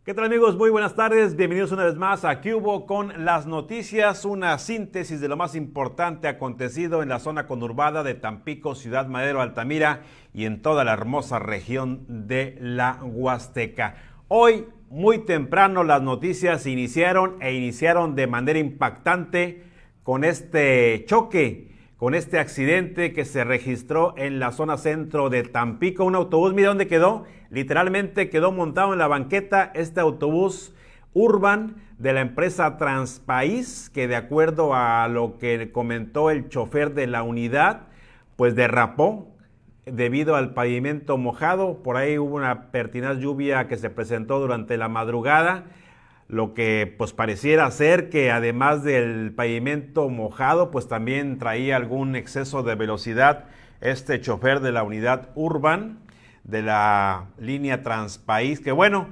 ¿Qué tal, amigos? Muy buenas tardes, bienvenidos una vez más a ¿Qué hubo? Con las noticias, una síntesis de lo más importante acontecido en la zona conurbada de Tampico, Ciudad Madero, Altamira y en toda la hermosa región de la Huasteca. Hoy, muy temprano, las noticias iniciaron de manera impactante con este choque, con este accidente que se registró en la zona centro de Tampico. Un autobús, mira dónde quedó, literalmente quedó montado en la banqueta este autobús Urban de la empresa Transpaís, que de acuerdo a lo que comentó el chofer de la unidad, pues derrapó debido al pavimento mojado. Por ahí hubo una pertinaz lluvia que se presentó durante la madrugada, lo que pues pareciera ser que además del pavimento mojado, pues también traía algún exceso de velocidad este chofer de la unidad Urban de la línea Transpaís, que bueno,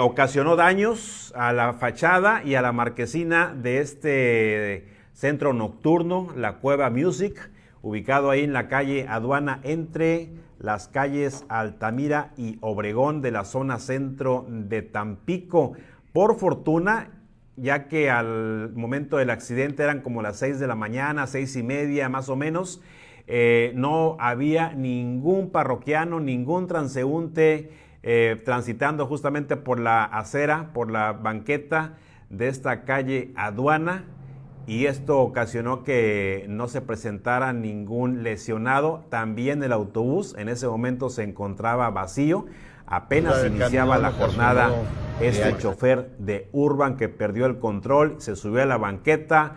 ocasionó daños a la fachada y a la marquesina de este centro nocturno, la Cueva Music, ubicado ahí en la calle Aduana entre las calles Altamira y Obregón de la zona centro de Tampico. Por fortuna, ya que al momento del accidente eran como las 6 de la mañana, 6:30 más o menos, no había ningún parroquiano, ningún transeúnte transitando justamente por la acera, por la banqueta de esta calle Aduana, y esto ocasionó que no se presentara ningún lesionado. También el autobús en ese momento se encontraba vacío. Apenas iniciaba la jornada este chofer de Urban, que perdió el control, se subió a la banqueta,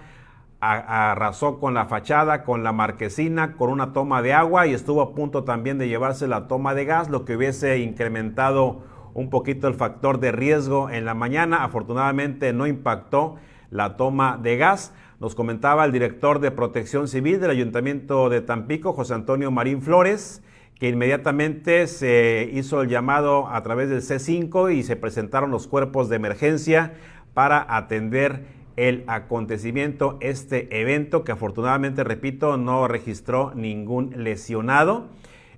arrasó con la fachada, con la marquesina, con una toma de agua, y estuvo a punto también de llevarse la toma de gas, lo que hubiese incrementado un poquito el factor de riesgo en la mañana. Afortunadamente no impactó la toma de gas. Nos comentaba el director de Protección Civil del Ayuntamiento de Tampico, José Antonio Marín Flores, que inmediatamente se hizo el llamado a través del C5 y se presentaron los cuerpos de emergencia para atender el acontecimiento, este evento que afortunadamente, repito, no registró ningún lesionado.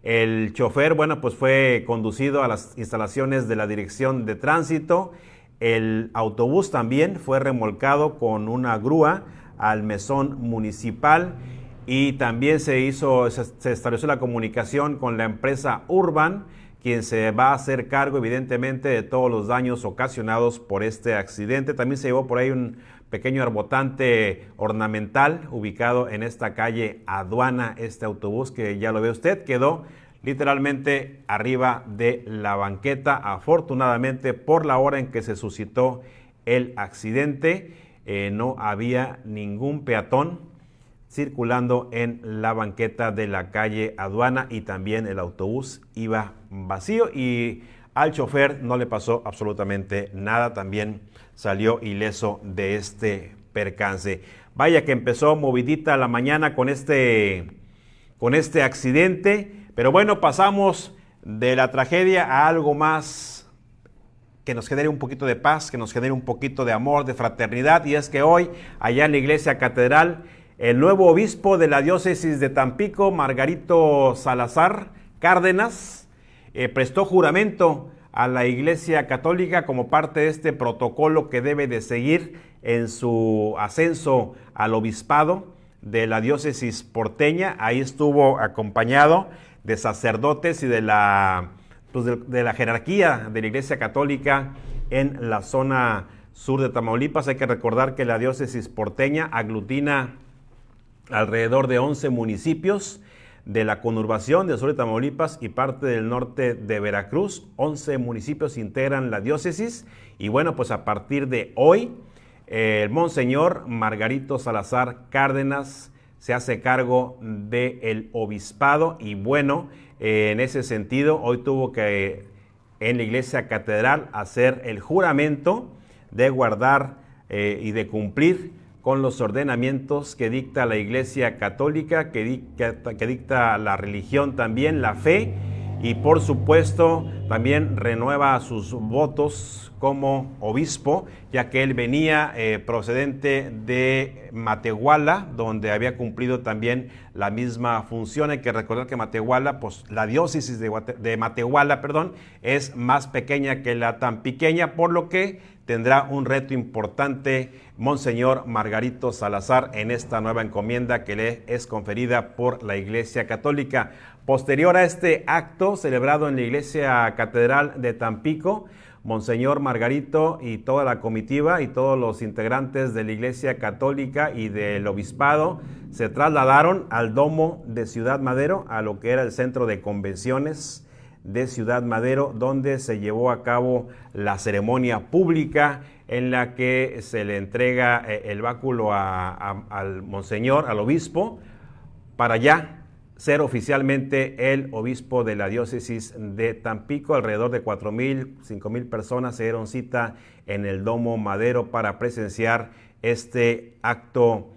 El chofer, bueno, pues fue conducido a las instalaciones de la Dirección de Tránsito. El autobús también fue remolcado con una grúa al mesón municipal, y también se estableció la comunicación con la empresa Urban, quien se va a hacer cargo evidentemente de todos los daños ocasionados por este accidente. También se llevó por ahí un pequeño arbotante ornamental ubicado en esta calle Aduana. Este autobús, que ya lo ve usted, quedó literalmente arriba de la banqueta. Afortunadamente, por la hora en que se suscitó el accidente, no había ningún peatón circulando en la banqueta de la calle Aduana, y también el autobús iba vacío y al chofer no le pasó absolutamente nada. También salió ileso de este percance. Vaya que empezó movidita la mañana con este accidente, pero bueno, pasamos de la tragedia a algo más que nos genere un poquito de paz, que nos genere un poquito de amor, de fraternidad, y es que hoy, allá en la iglesia catedral, el nuevo obispo de la diócesis de Tampico, Margarito Salazar Cárdenas, prestó juramento a la Iglesia Católica como parte de este protocolo que debe de seguir en su ascenso al obispado de la diócesis porteña. Ahí estuvo acompañado de sacerdotes y de la jerarquía de la Iglesia Católica en la zona sur de Tamaulipas. Hay que recordar que la diócesis porteña aglutina alrededor de 11 municipios de la conurbación del sur de Tamaulipas y parte del norte de Veracruz. 11 municipios integran la diócesis, y bueno, pues a partir de hoy, el monseñor Margarito Salazar Cárdenas se hace cargo del obispado. Y bueno, en ese sentido, hoy tuvo que en la iglesia catedral hacer el juramento de guardar y de cumplir con los ordenamientos que dicta la Iglesia Católica, que dicta la religión también, la fe, y por supuesto también renueva sus votos como obispo, ya que él venía procedente de Matehuala, donde había cumplido también la misma función. Hay que recordar que Matehuala, pues la diócesis de Matehuala, perdón, es más pequeña que la tampiqueña, por lo que tendrá un reto importante Monseñor Margarito Salazar en esta nueva encomienda que le es conferida por la Iglesia Católica. Posterior a este acto celebrado en la Iglesia Catedral de Tampico, Monseñor Margarito y toda la comitiva y todos los integrantes de la Iglesia Católica y del Obispado se trasladaron al Domo de Ciudad Madero, a lo que era el centro de convenciones de Ciudad Madero, donde se llevó a cabo la ceremonia pública en la que se le entrega el báculo al Monseñor, al obispo, para ya ser oficialmente el obispo de la diócesis de Tampico. Alrededor de 4,000, 5,000 personas se dieron cita en el Domo Madero para presenciar este acto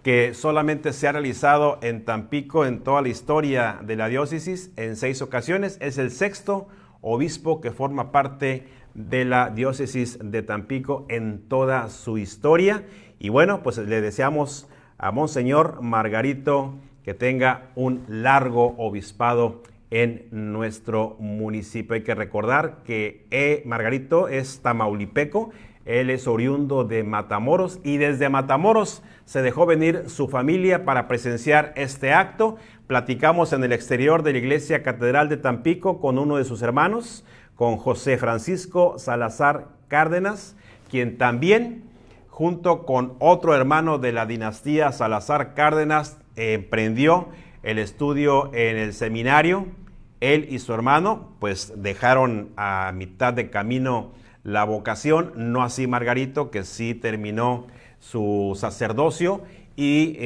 que solamente se ha realizado en Tampico en toda la historia de la diócesis en 6 ocasiones. Es el 6º obispo que forma parte de la diócesis de Tampico en toda su historia. Y bueno, pues le deseamos a Monseñor Margarito que tenga un largo obispado en nuestro municipio. Hay que recordar que Margarito es tamaulipeco, él es oriundo de Matamoros y desde Matamoros se dejó venir su familia para presenciar este acto. Platicamos en el exterior de la Iglesia Catedral de Tampico con uno de sus hermanos, con José Francisco Salazar Cárdenas, quien también, junto con otro hermano de la dinastía Salazar Cárdenas, emprendió el estudio en el seminario. Él y su hermano pues dejaron a mitad de camino la vocación, no así Margarito, que sí terminó su sacerdocio y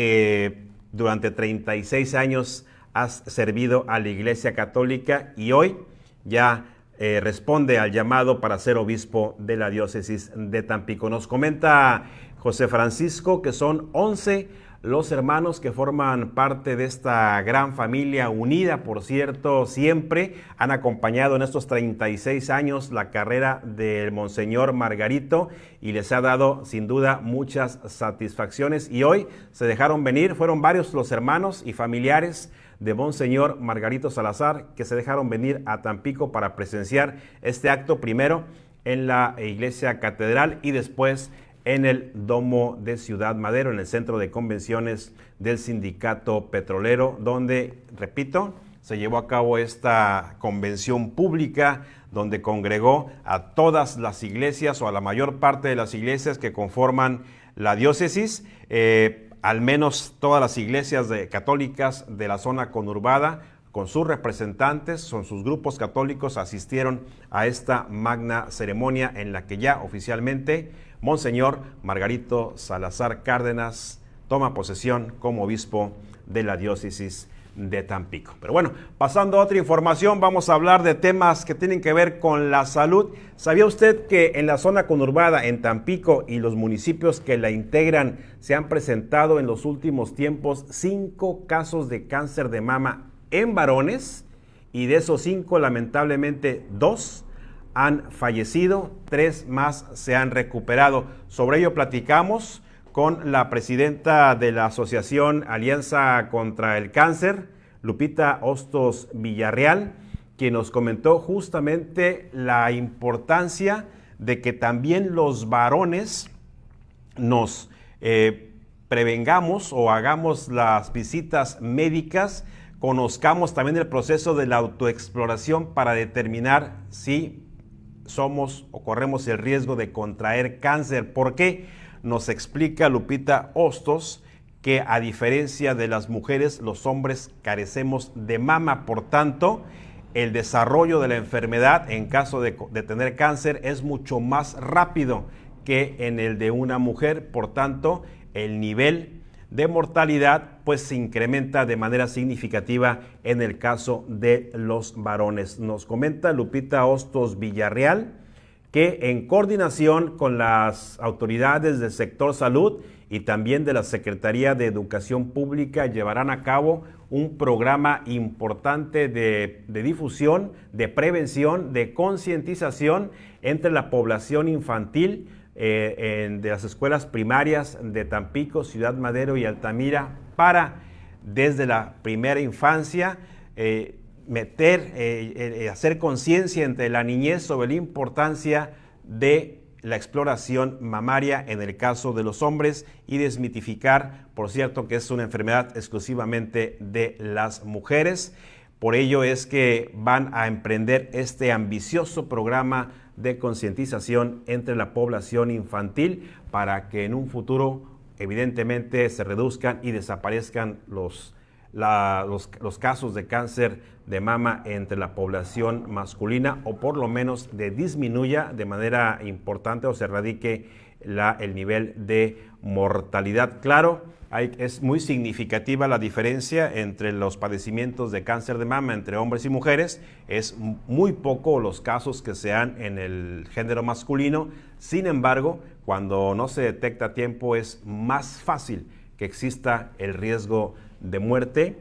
durante 36 años has servido a la Iglesia Católica y hoy ya responde al llamado para ser obispo de la diócesis de Tampico. Nos comenta José Francisco que son 11 los hermanos que forman parte de esta gran familia unida, por cierto, siempre han acompañado en estos 36 años la carrera del Monseñor Margarito y les ha dado sin duda muchas satisfacciones y hoy se dejaron venir, fueron varios los hermanos y familiares de Monseñor Margarito Salazar que se dejaron venir a Tampico para presenciar este acto, primero en la Iglesia Catedral y después en el Domo de Ciudad Madero, en el centro de convenciones del Sindicato Petrolero, donde, repito, se llevó a cabo esta convención pública, donde congregó a todas las iglesias o a la mayor parte de las iglesias que conforman la diócesis, al menos todas las iglesias católicas de la zona conurbada, con sus representantes, con sus grupos católicos, asistieron a esta magna ceremonia en la que ya oficialmente Monseñor Margarito Salazar Cárdenas toma posesión como obispo de la diócesis de Tampico. Pero bueno, pasando a otra información, vamos a hablar de temas que tienen que ver con la salud. ¿Sabía usted que en la zona conurbada, en Tampico y los municipios que la integran, se han presentado en los últimos tiempos 5 casos de cáncer de mama en varones? Y de esos 5, lamentablemente, 2 han fallecido, 3 más se han recuperado. Sobre ello platicamos con la presidenta de la Asociación Alianza contra el Cáncer, Lupita Hostos Villarreal, quien nos comentó justamente la importancia de que también los varones nos prevengamos o hagamos las visitas médicas, conozcamos también el proceso de la autoexploración para determinar si somos o corremos el riesgo de contraer cáncer. ¿Por qué? Nos explica Lupita Hostos que a diferencia de las mujeres, los hombres carecemos de mama, por tanto, el desarrollo de la enfermedad en caso de tener cáncer es mucho más rápido que en el de una mujer, por tanto, el nivel de mortalidad pues se incrementa de manera significativa en el caso de los varones. Nos comenta Lupita Hostos Villarreal que en coordinación con las autoridades del sector salud y también de la Secretaría de Educación Pública llevarán a cabo un programa importante de difusión, de prevención, de concientización entre la población infantil de las escuelas primarias de Tampico, Ciudad Madero y Altamira, para desde la primera infancia hacer conciencia entre la niñez sobre la importancia de la exploración mamaria en el caso de los hombres y desmitificar, por cierto, que es una enfermedad exclusivamente de las mujeres. Por ello es que van a emprender este ambicioso programa de concientización entre la población infantil para que en un futuro evidentemente se reduzcan y desaparezcan los casos de cáncer de mama entre la población masculina, o por lo menos disminuya de manera importante o se erradique el nivel de mortalidad. Claro, es muy significativa la diferencia entre los padecimientos de cáncer de mama entre hombres y mujeres. Es muy poco los casos que se dan en el género masculino. Sin embargo, cuando no se detecta a tiempo es más fácil que exista el riesgo de muerte,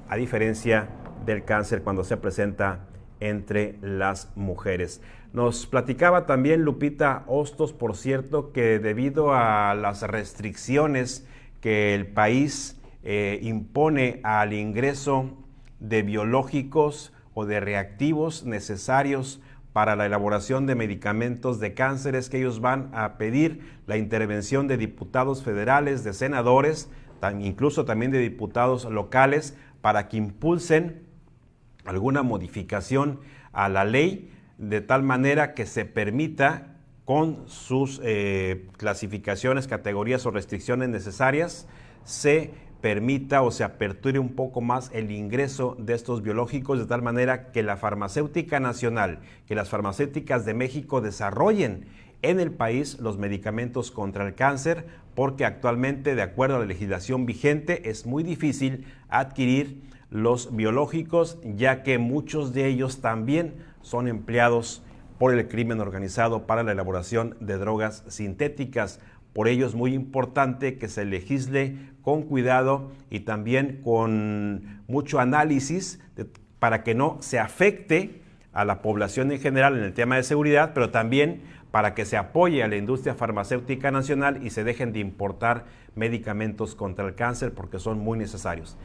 a diferencia del cáncer cuando se presenta entre las mujeres. Nos platicaba también Lupita Hostos, por cierto, que debido a las restricciones que el país impone al ingreso de biológicos o de reactivos necesarios para la elaboración de medicamentos de cáncer, es que ellos van a pedir la intervención de diputados federales, de senadores, incluso también de diputados locales, para que impulsen alguna modificación a la ley de tal manera que se permita, con sus clasificaciones, categorías o restricciones necesarias, se permita o se aperture un poco más el ingreso de estos biológicos, de tal manera que la farmacéutica nacional, que las farmacéuticas de México desarrollen en el país los medicamentos contra el cáncer, porque actualmente, de acuerdo a la legislación vigente, es muy difícil adquirir los biológicos, ya que muchos de ellos también son empleados por el crimen organizado para la elaboración de drogas sintéticas. Por ello es muy importante que se legisle con cuidado y también con mucho análisis para que no se afecte a la población en general en el tema de seguridad, pero también para que se apoye a la industria farmacéutica nacional y se dejen de importar medicamentos contra el cáncer, porque son muy necesarios.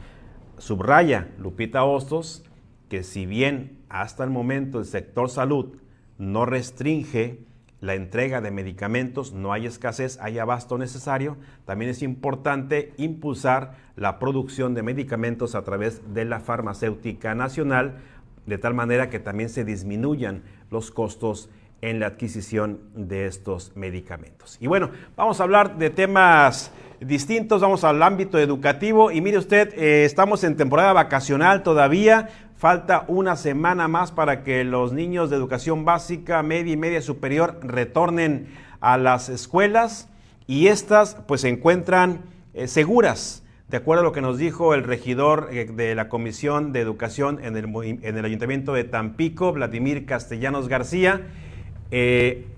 Subraya Lupita Hostos que si bien hasta el momento el sector salud no restringe la entrega de medicamentos, no hay escasez, hay abasto necesario, también es importante impulsar la producción de medicamentos a través de la farmacéutica nacional, de tal manera que también se disminuyan los costos en la adquisición de estos medicamentos. Y bueno, vamos a hablar de temas distintos, vamos al ámbito educativo y mire usted, estamos en temporada vacacional todavía, falta una semana más para que los niños de educación básica, media y media superior retornen a las escuelas y estas pues se encuentran seguras. De acuerdo a lo que nos dijo el regidor de la Comisión de Educación en el Ayuntamiento de Tampico, Vladimir Castellanos García,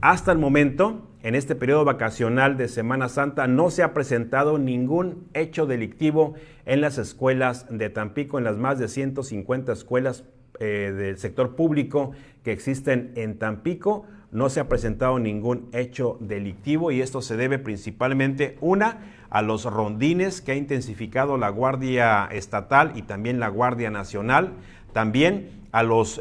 hasta el momento, en este periodo vacacional de Semana Santa, no se ha presentado ningún hecho delictivo en las escuelas de Tampico, en las más de 150 escuelas del sector público que existen en Tampico. No se ha presentado ningún hecho delictivo y esto se debe principalmente, a los rondines que ha intensificado la Guardia Estatal y también la Guardia Nacional, también a los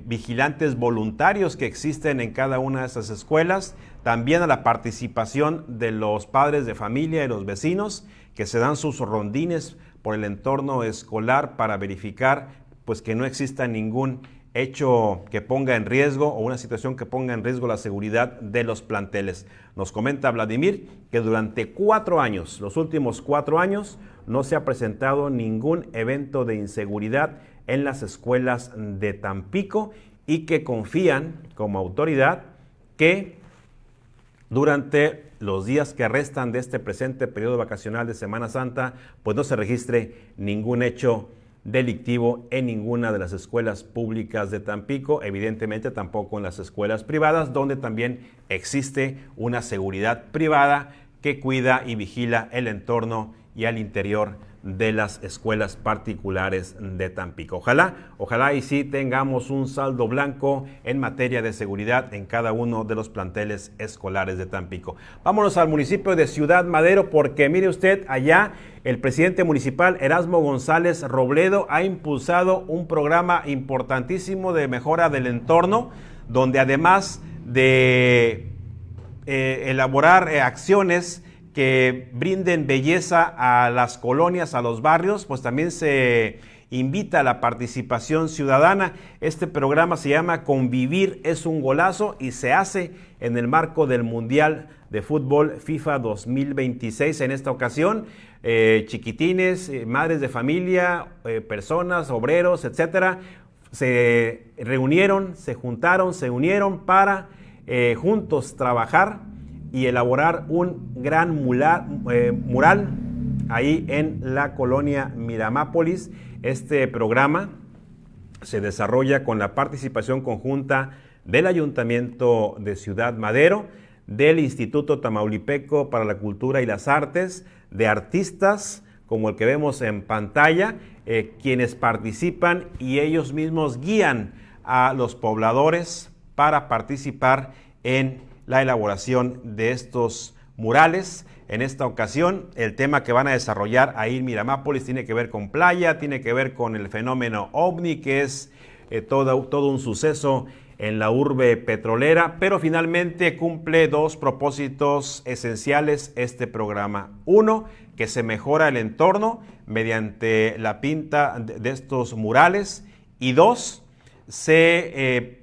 vigilantes voluntarios que existen en cada una de estas escuelas, también a la participación de los padres de familia y los vecinos que se dan sus rondines por el entorno escolar para verificar pues que no exista ningún hecho que ponga en riesgo o una situación que ponga en riesgo la seguridad de los planteles. Nos comenta Vladimir que durante 4 años, los últimos 4 años, no se ha presentado ningún evento de inseguridad en las escuelas de Tampico y que confían como autoridad que durante los días que restan de este presente periodo vacacional de Semana Santa, pues no se registre ningún hecho delictivo en ninguna de las escuelas públicas de Tampico, evidentemente tampoco en las escuelas privadas, donde también existe una seguridad privada que cuida y vigila el entorno y al interior de las escuelas particulares de Tampico. Ojalá y sí tengamos un saldo blanco en materia de seguridad en cada uno de los planteles escolares de Tampico. Vámonos al municipio de Ciudad Madero, porque mire usted, allá el presidente municipal Erasmo González Robledo ha impulsado un programa importantísimo de mejora del entorno, donde además de elaborar acciones que brinden belleza a las colonias, a los barrios, pues también se invita a la participación ciudadana. Este programa se llama Convivir es un golazo y se hace en el marco del Mundial de Fútbol FIFA 2026. En esta ocasión, chiquitines, madres de familia, personas, obreros, etcétera, se reunieron, se juntaron, se unieron para juntos trabajar y elaborar un gran mural ahí en la colonia Miramápolis. Este programa se desarrolla con la participación conjunta del Ayuntamiento de Ciudad Madero, del Instituto Tamaulipeco para la Cultura y las Artes, de artistas como el que vemos en pantalla, quienes participan y ellos mismos guían a los pobladores para participar en la elaboración de estos murales. En esta ocasión, el tema que van a desarrollar ahí en Miramápolis tiene que ver con playa, tiene que ver con el fenómeno OVNI, que es todo un suceso en la urbe petrolera, pero finalmente cumple dos propósitos esenciales este programa. Uno, que se mejora el entorno mediante la pinta de estos murales, y dos, se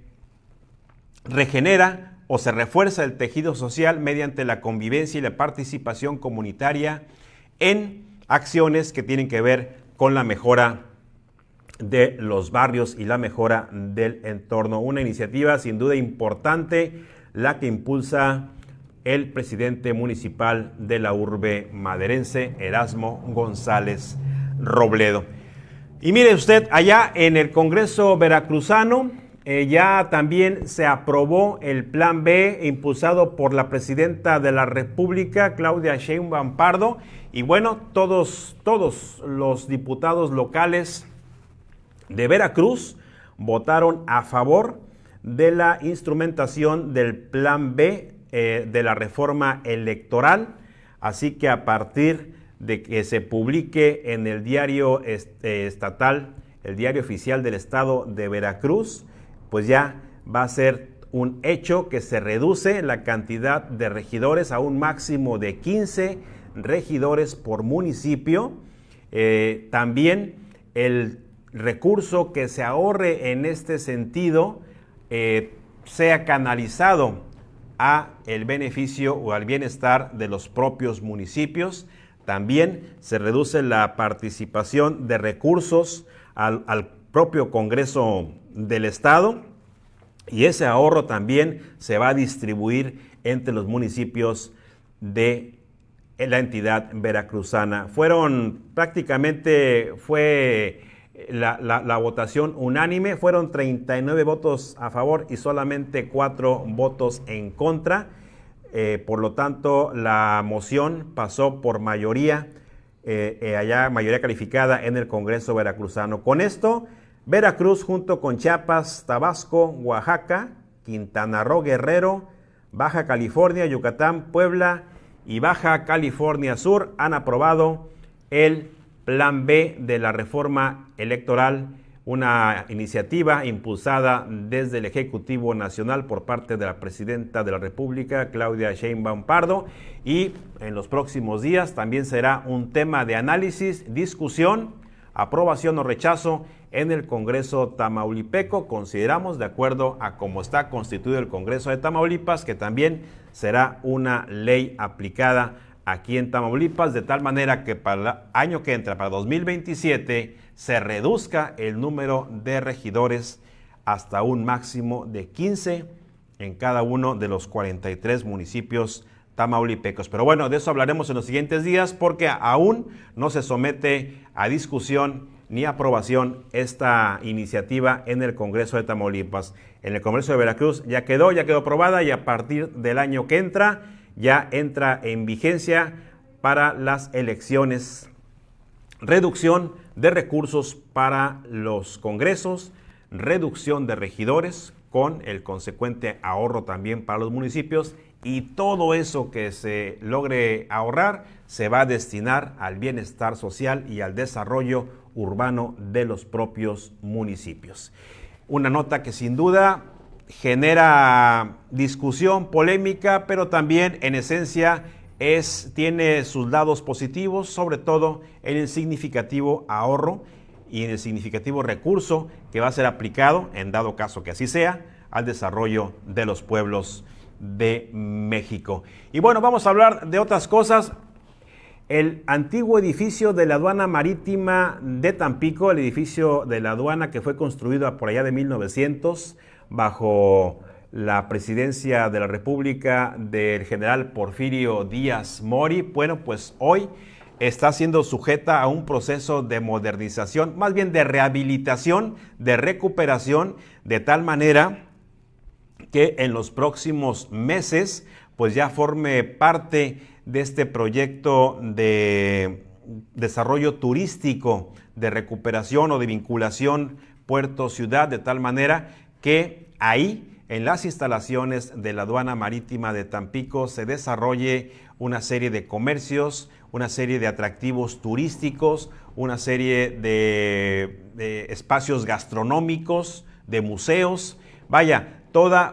regenera o se refuerza el tejido social mediante la convivencia y la participación comunitaria en acciones que tienen que ver con la mejora de los barrios y la mejora del entorno. Una iniciativa sin duda importante, la que impulsa el presidente municipal de la urbe maderense, Erasmo González Robledo. Y mire usted, allá en el Congreso veracruzano, ya también se aprobó el Plan B impulsado por la presidenta de la República, Claudia Sheinbaum Pardo, y bueno, todos los diputados locales de Veracruz votaron a favor de la instrumentación del Plan B de la reforma electoral, así que a partir de que se publique en el diario estatal, el diario oficial del estado de Veracruz, pues ya va a ser un hecho que se reduce la cantidad de regidores a un máximo de 15 regidores por municipio. También el recurso que se ahorre en este sentido sea canalizado a el beneficio o al bienestar de los propios municipios. También se reduce la participación de recursos al propio Congreso del Estado, y ese ahorro también se va a distribuir entre los municipios de la entidad veracruzana. Fue la votación unánime, fueron 39 votos a favor y solamente 4 votos en contra. Por lo tanto, la moción pasó por mayoría, mayoría calificada en el Congreso veracruzano. Con esto, Veracruz, junto con Chiapas, Tabasco, Oaxaca, Quintana Roo, Guerrero, Baja California, Yucatán, Puebla y Baja California Sur, han aprobado el Plan B de la reforma electoral, una iniciativa impulsada desde el Ejecutivo Nacional por parte de la Presidenta de la República, Claudia Sheinbaum Pardo, y en los próximos días también será un tema de análisis, discusión, aprobación o rechazo en el Congreso tamaulipeco. Consideramos, de acuerdo a cómo está constituido el Congreso de Tamaulipas, que también será una ley aplicada aquí en Tamaulipas, de tal manera que para el año que entra, para 2027, se reduzca el número de regidores hasta un máximo de 15 en cada uno de los 43 municipios tamaulipecos. Pero bueno, de eso hablaremos en los siguientes días, porque aún no se somete a discusión ni aprobación esta iniciativa en el Congreso de Tamaulipas. En el Congreso de Veracruz ya quedó aprobada, y a partir del año que entra ya entra en vigencia para las elecciones, reducción de recursos para los congresos, reducción de regidores con el consecuente ahorro también para los municipios, y todo eso que se logre ahorrar se va a destinar al bienestar social y al desarrollo urbano de los propios municipios. Una nota que sin duda genera discusión, polémica, pero también en esencia tiene sus lados positivos, sobre todo en el significativo ahorro y en el significativo recurso que va a ser aplicado, en dado caso que así sea, al desarrollo de los pueblos de México. Y bueno, vamos a hablar de otras cosas. El antiguo edificio de la aduana marítima de Tampico, el edificio de la aduana que fue construido por allá de 1900 bajo la presidencia de la República del general Porfirio Díaz Mori, bueno, pues hoy está siendo sujeta a un proceso de modernización, más bien de rehabilitación, de recuperación, de tal manera que en los próximos meses pues ya forme parte de este proyecto de desarrollo turístico, de recuperación o de vinculación puerto-ciudad, de tal manera que ahí, en las instalaciones de la aduana marítima de Tampico, se desarrolle una serie de comercios, una serie de atractivos turísticos, una serie de espacios gastronómicos, de museos. Vaya,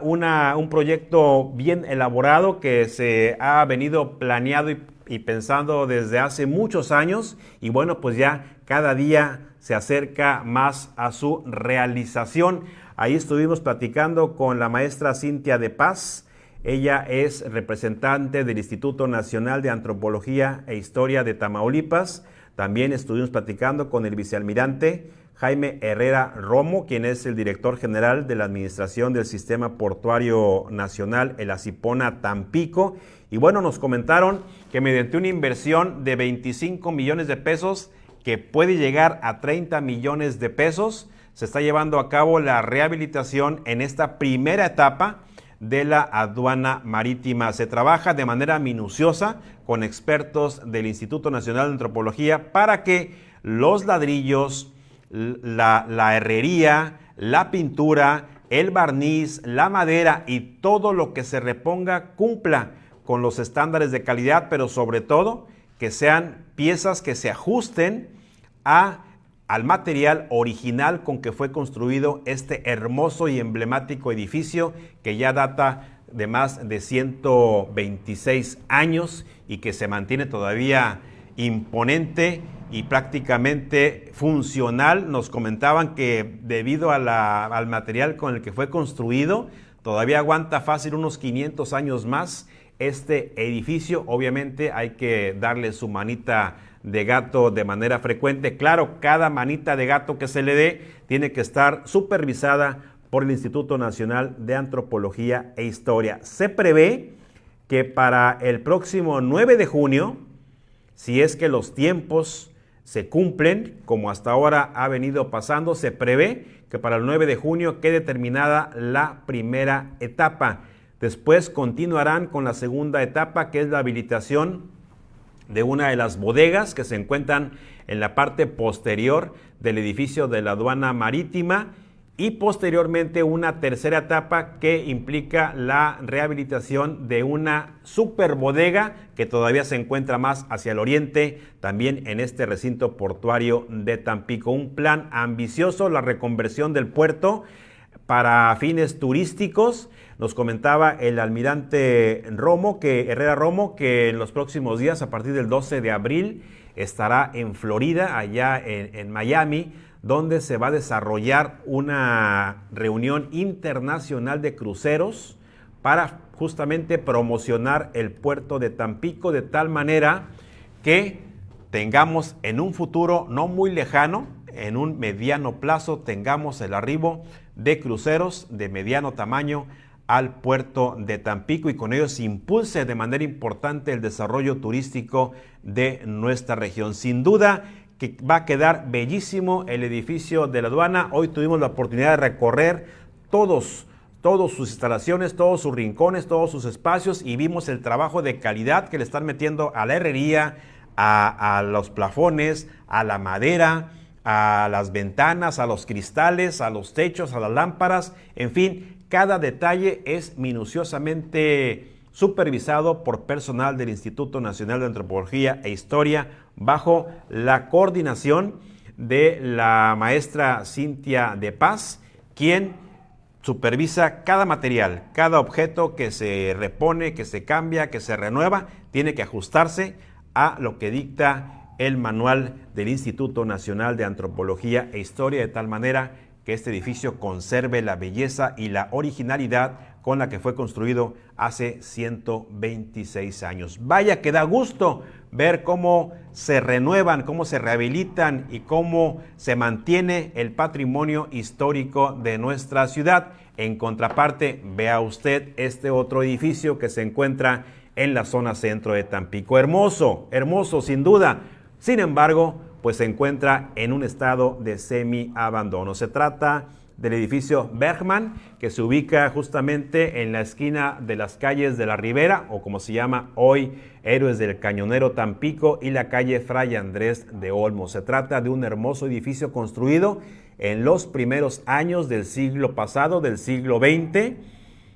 un proyecto bien elaborado que se ha venido planeado y pensando desde hace muchos años, y bueno, pues ya cada día se acerca más a su realización. Ahí estuvimos platicando con la maestra Cintia de Paz. Ella es representante del Instituto Nacional de Antropología e Historia de Tamaulipas. También estuvimos platicando con el vicealmirante Jaime Herrera Romo, quien es el director general de la Administración del Sistema Portuario Nacional, el ASIPONA Tampico. Y bueno, nos comentaron que mediante una inversión de 25 millones de pesos, que puede llegar a 30 millones de pesos, se está llevando a cabo la rehabilitación en esta primera etapa de la aduana marítima. Se trabaja de manera minuciosa con expertos del Instituto Nacional de Antropología para que los ladrillos, la herrería, la pintura, el barniz, la madera y todo lo que se reponga cumpla con los estándares de calidad, pero sobre todo que sean piezas que se ajusten al material original con que fue construido este hermoso y emblemático edificio que ya data de más de 126 años y que se mantiene todavía imponente y prácticamente funcional. Nos comentaban que debido al material con el que fue construido, todavía aguanta fácil unos 500 años más este edificio. Obviamente hay que darle su manita de gato de manera frecuente. Claro, cada manita de gato que se le dé tiene que estar supervisada por el Instituto Nacional de Antropología e Historia. Se prevé que para el próximo 9 de junio, si es que los tiempos se cumplen, como hasta ahora ha venido pasando, se prevé que para el 9 de junio quede terminada la primera etapa. Después continuarán con la segunda etapa, que es la habilitación de una de las bodegas que se encuentran en la parte posterior del edificio de la aduana marítima, y posteriormente una tercera etapa que implica la rehabilitación de una superbodega que todavía se encuentra más hacia el oriente, también en este recinto portuario de Tampico. Un plan ambicioso, la reconversión del puerto para fines turísticos. Nos comentaba el almirante Herrera Romo, que en los próximos días, a partir del 12 de abril, estará en Florida, allá en Miami, donde se va a desarrollar una reunión internacional de cruceros para justamente promocionar el puerto de Tampico, de tal manera que tengamos en un futuro no muy lejano, en un mediano plazo, tengamos el arribo de cruceros de mediano tamaño al puerto de Tampico, y con ello se impulse de manera importante el desarrollo turístico de nuestra región. Sin duda que va a quedar bellísimo el edificio de la aduana. Hoy tuvimos la oportunidad de recorrer todos todas sus instalaciones, todos sus rincones, todos sus espacios, y vimos el trabajo de calidad que le están metiendo a la herrería, a los plafones, a la madera, a las ventanas, a los cristales, a los techos, a las lámparas. En fin, cada detalle es minuciosamente supervisado por personal del Instituto Nacional de Antropología e Historia bajo la coordinación de la maestra Cintia de Paz, quien supervisa cada material, cada objeto que se repone, que se cambia, que se renueva, tiene que ajustarse a lo que dicta el manual del Instituto Nacional de Antropología e Historia, de tal manera que este edificio conserve la belleza y la originalidad con la que fue construido hace 126 años. Vaya que da gusto ver cómo se renuevan, cómo se rehabilitan y cómo se mantiene el patrimonio histórico de nuestra ciudad. En contraparte, vea usted este otro edificio que se encuentra en la zona centro de Tampico. Hermoso, hermoso sin duda. Sin embargo, pues se encuentra en un estado de semi-abandono. Se trata del edificio Bergman, que se ubica justamente en la esquina de las calles de la Ribera, o como se llama hoy, Héroes del Cañonero Tampico, y la calle Fray Andrés de Olmos. Se trata de un hermoso edificio construido en los primeros años del siglo pasado, del siglo XX.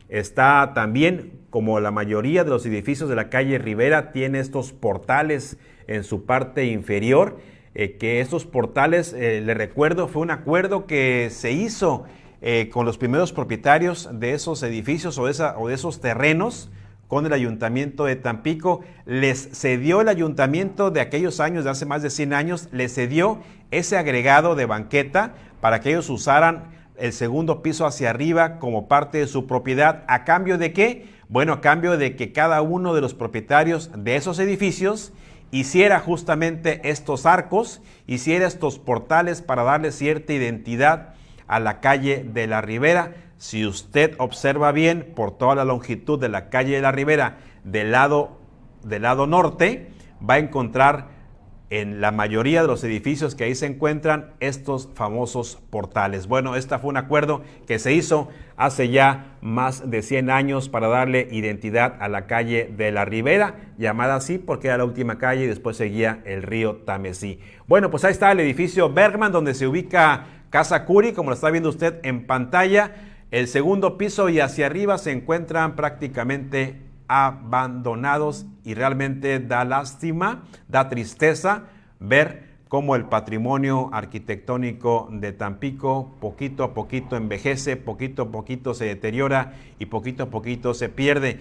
Está también, como la mayoría de los edificios de la calle Ribera, tiene estos portales en su parte inferior, que estos portales, le recuerdo, fue un acuerdo que se hizo con los primeros propietarios de esos edificios o de esos terrenos con el Ayuntamiento de Tampico. Les cedió el Ayuntamiento de aquellos años, de hace más de 100 años, les cedió ese agregado de banqueta para que ellos usaran el segundo piso hacia arriba como parte de su propiedad. ¿A cambio de qué? Bueno, a cambio de que cada uno de los propietarios de esos edificios hiciera justamente estos arcos, hiciera estos portales para darle cierta identidad a la calle de la Ribera. Si usted observa bien por toda la longitud de la calle de la Ribera del lado norte, va a encontrar en la mayoría de los edificios que ahí se encuentran estos famosos portales. Bueno, este fue un acuerdo que se hizo hace ya más de 100 años para darle identidad a la calle de la Ribera, llamada así porque era la última calle y después seguía el río Tamesí. Bueno, pues ahí está el edificio Bergman, donde se ubica Casa Curi, como lo está viendo usted en pantalla. El segundo piso y hacia arriba se encuentran prácticamente abandonados, y realmente da lástima, da tristeza ver cómo el patrimonio arquitectónico de Tampico poquito a poquito envejece, poquito a poquito se deteriora y poquito a poquito se pierde.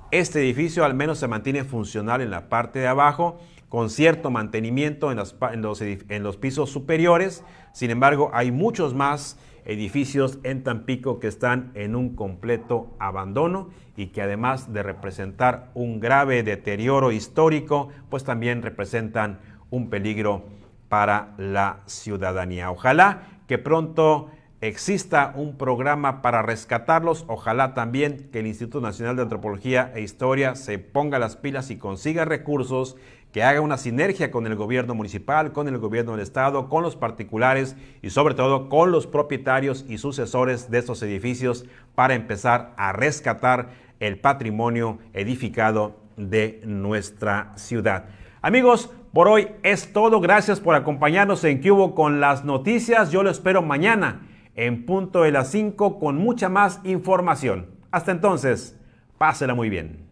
Este edificio al menos se mantiene funcional en la parte de abajo, con cierto mantenimiento en los pisos superiores. Sin embargo, hay muchos más edificios en Tampico que están en un completo abandono y que, además de representar un grave deterioro histórico, pues también representan un peligro para la ciudadanía. Ojalá que pronto exista un programa para rescatarlos. Ojalá también que el Instituto Nacional de Antropología e Historia se ponga las pilas y consiga recursos, que haga una sinergia con el gobierno municipal, con el gobierno del estado, con los particulares y sobre todo con los propietarios y sucesores de estos edificios para empezar a rescatar el patrimonio edificado de nuestra ciudad. Amigos, por hoy es todo. Gracias por acompañarnos en ¿Qué hubo con las noticias? Yo lo espero mañana en punto de las 5 con mucha más información. Hasta entonces, pásela muy bien.